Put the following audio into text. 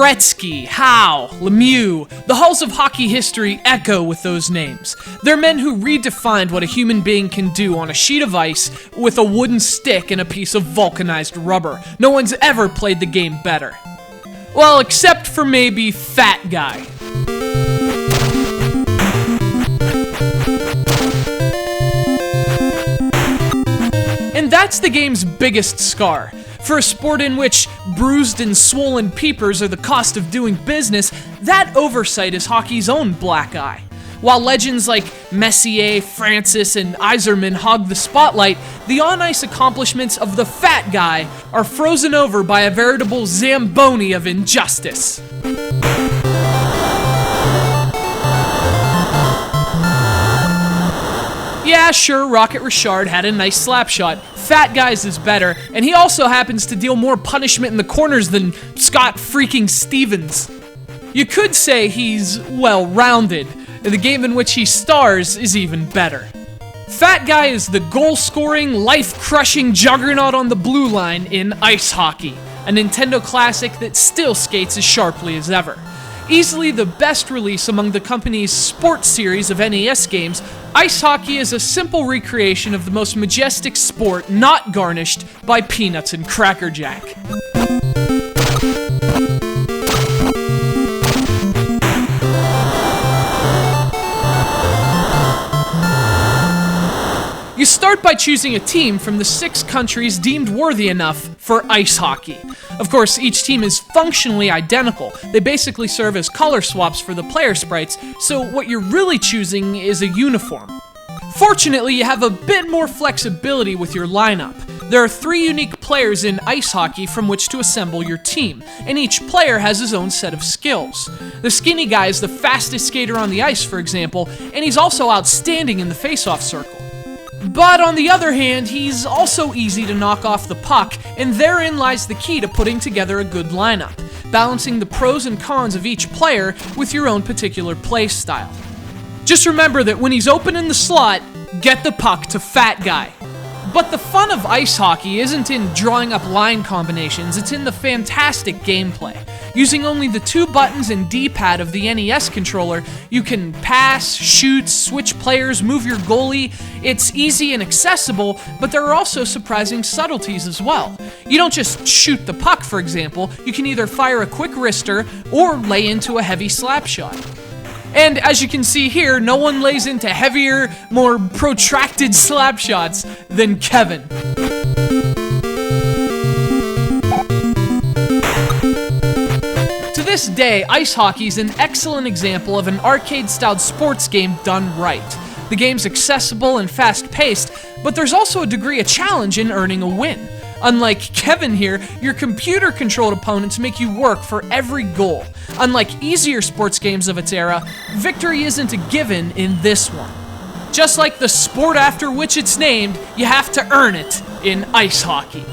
Gretzky, Howe, Lemieux, the halls of hockey history echo with those names. They're men who redefined what a human being can do on a sheet of ice with a wooden stick and a piece of vulcanized rubber. No one's ever played the game better. Well, except for maybe Fat Guy. And that's the game's biggest scar. For a sport in which bruised and swollen peepers are the cost of doing business, that oversight is hockey's own black eye. While legends like Messier, Francis, and Yzerman hog the spotlight, the on-ice accomplishments of the Fat Guy are frozen over by a veritable Zamboni of injustice. Yeah, sure, Rocket Richard had a nice slap shot. Fat Guy's is better, and he also happens to deal more punishment in the corners than Scott freaking Stevens. You could say he's well-rounded. The game in which he stars is even better. Fat Guy is the goal-scoring, life-crushing juggernaut on the blue line in ice hockey, a Nintendo classic that still skates as sharply as ever. Easily the best release among the company's sports series of NES games, ice hockey is a simple recreation of the most majestic sport not garnished by peanuts and Cracker Jack. You start by choosing a team from the 6 countries deemed worthy enough for ice hockey. Of course, each team is functionally identical. They basically serve as color swaps for the player sprites, so what you're really choosing is a uniform. Fortunately, you have a bit more flexibility with your lineup. There are 3 unique players in ice hockey from which to assemble your team, and each player has his own set of skills. The skinny guy is the fastest skater on the ice, for example, and he's also outstanding in the face-off circle. But on the other hand, he's also easy to knock off the puck, and therein lies the key to putting together a good lineup, balancing the pros and cons of each player with your own particular play style. Just remember that when he's open in the slot, get the puck to Fat Guy. But the fun of ice hockey isn't in drawing up line combinations, it's in the fantastic gameplay. Using only the 2 buttons and D-pad of the NES controller, you can pass, shoot, switch players, move your goalie. It's easy and accessible, but there are also surprising subtleties as well. You don't just shoot the puck, for example. You can either fire a quick wrister or lay into a heavy slap shot. And as you can see here, no one lays into heavier, more protracted slap shots than Kevin. To this day, ice hockey is an excellent example of an arcade-styled sports game done right. The game's accessible and fast-paced, but there's also a degree of challenge in earning a win. Unlike Kevin here, your computer-controlled opponents make you work for every goal. Unlike easier sports games of its era, victory isn't a given in this one. Just like the sport after which it's named, you have to earn it in ice hockey.